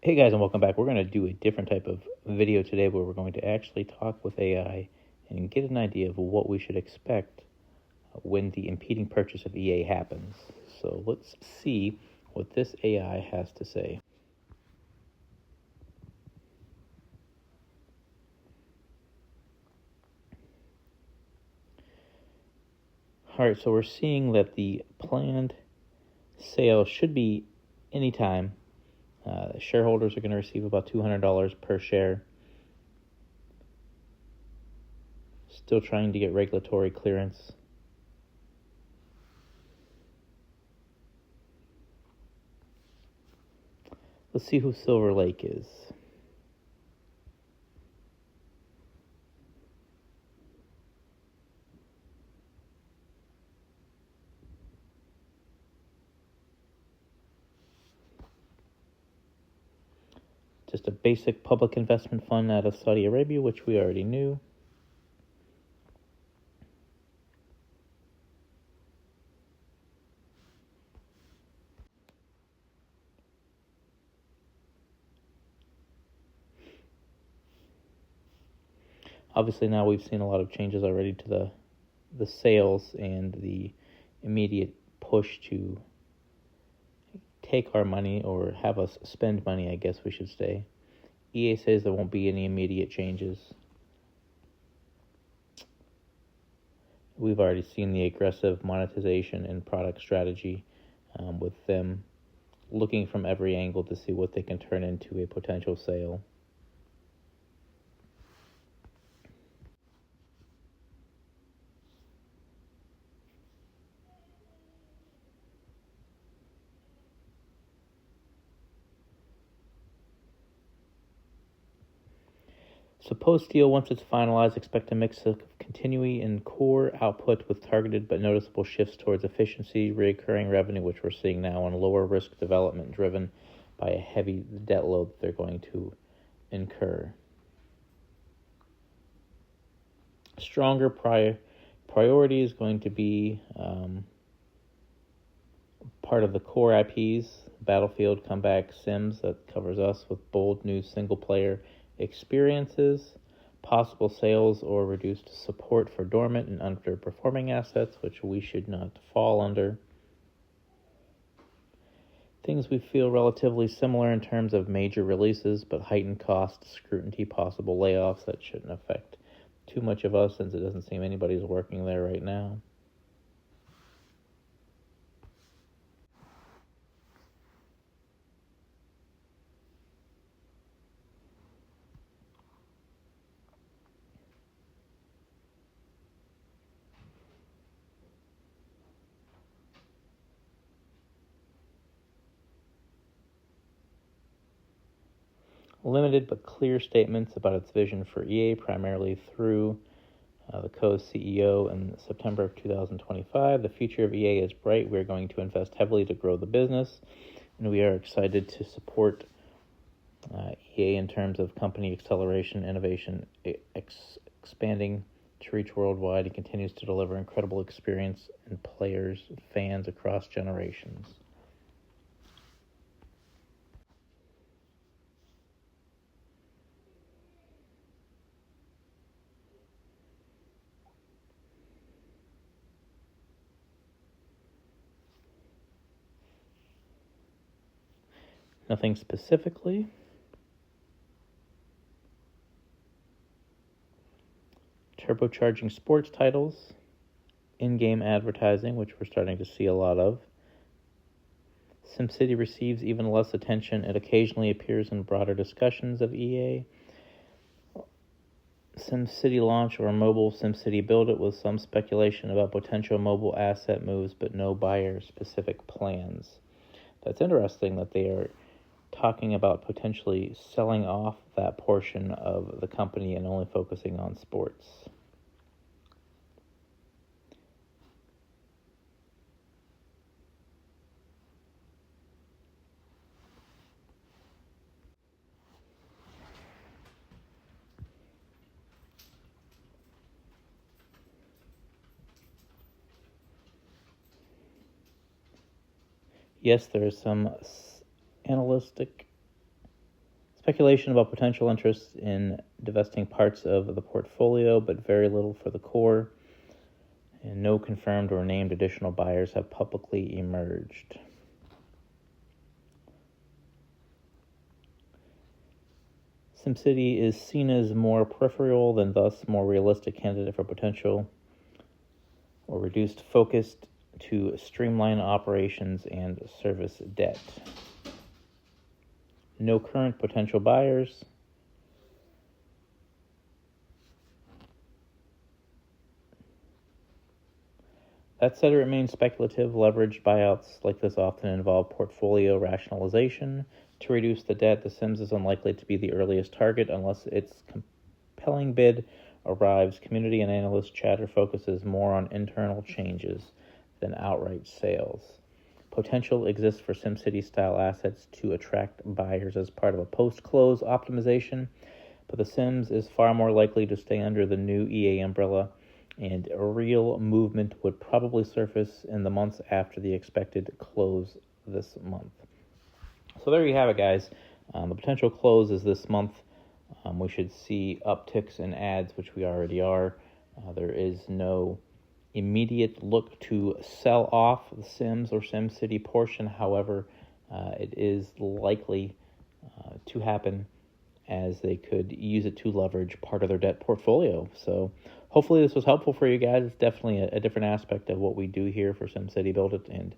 Hey guys, and welcome back. We're going to do a different type of video today where we're going to actually talk with AI and get an idea of what we should expect when the impeding purchase of EA happens. So let's see what this AI has to say. All right, so we're seeing that the planned sale should be anytime. Shareholders are going to receive about $200 per share. Still trying to get regulatory clearance. Let's see who Silver Lake is. Just a basic public investment fund out of Saudi Arabia, which we already knew. Obviously, now we've seen a lot of changes already to the sales and the immediate push to take our money or have us spend money, I guess we should say. EA says there won't be any immediate changes. We've already seen the aggressive monetization and product strategy with them looking from every angle to see what they can turn into a potential sale. So post-deal, once it's finalized, expect a mix of continuing and core output with targeted but noticeable shifts towards efficiency, recurring revenue, which we're seeing now, and lower risk development driven by a heavy debt load that they're going to incur. Stronger priority is going to be part of the core IPs, Battlefield, Comeback, Sims, that covers us with bold new single-player experiences, possible sales or reduced support for dormant and underperforming assets, which we should not fall under. Things we feel relatively similar in terms of major releases, but heightened cost, scrutiny, possible layoffs that shouldn't affect too much of us since it doesn't seem anybody's working there right now. Limited but clear statements about its vision for EA, primarily through the co-CEO in September of 2025. The future of EA is bright. We're going to invest heavily to grow the business, and we are excited to support EA in terms of company acceleration, innovation, expanding to reach worldwide. It continues to deliver incredible experience and players, fans across generations. Nothing specifically. Turbocharging sports titles, in-game advertising, which we're starting to see a lot of. SimCity receives even less attention. It occasionally appears in broader discussions of EA. SimCity launch or mobile SimCity Buildit with some speculation about potential mobile asset moves, but no buyer-specific plans. That's interesting that they are talking about potentially selling off that portion of the company and only focusing on sports. Yes, there is some analytic Speculation about potential interest in divesting parts of the portfolio, but very little for the core. And no confirmed or named additional buyers have publicly emerged. Simcity is seen as more peripheral than thus more realistic candidate for potential or reduced focus to streamline operations and service debt. No current potential buyers. That said, it remains speculative. Leveraged buyouts like this often involve portfolio rationalization. To reduce the debt, The Sims is unlikely to be the earliest target unless its compelling bid arrives. Community and analyst chatter focuses more on internal changes than outright sales. Potential exists for SimCity-style assets to attract buyers as part of a post-close optimization, but The Sims is far more likely to stay under the new EA umbrella, and a real movement would probably surface in the months after the expected close this month. So there you have it, guys. The potential close is this month. We should see upticks in ads, which we already are. There is no immediate look to sell off the Sims or SimCity portion. However, it is likely to happen, as they could use it to leverage part of their debt portfolio. So hopefully this was helpful for you guys. It's definitely a different aspect of what we do here for Simcity Buildit,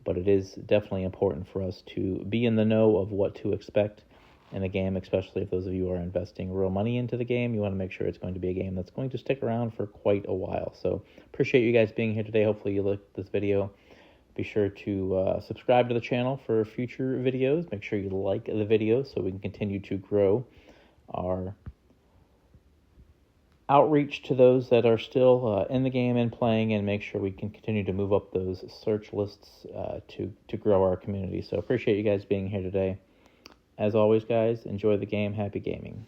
but it is definitely important for us to be in the know of what to expect in a game, especially if those of you are investing real money into the game. You want to make sure it's going to be a game that's going to stick around for quite a while. So appreciate you guys being here today. Hopefully you liked this video. Be sure to subscribe to the channel for future videos. Make sure you like the video so we can continue to grow our outreach to those that are still in the game and playing, and make sure we can continue to move up those search lists to grow our community. So appreciate you guys being here today. As always, guys, enjoy the game. Happy gaming.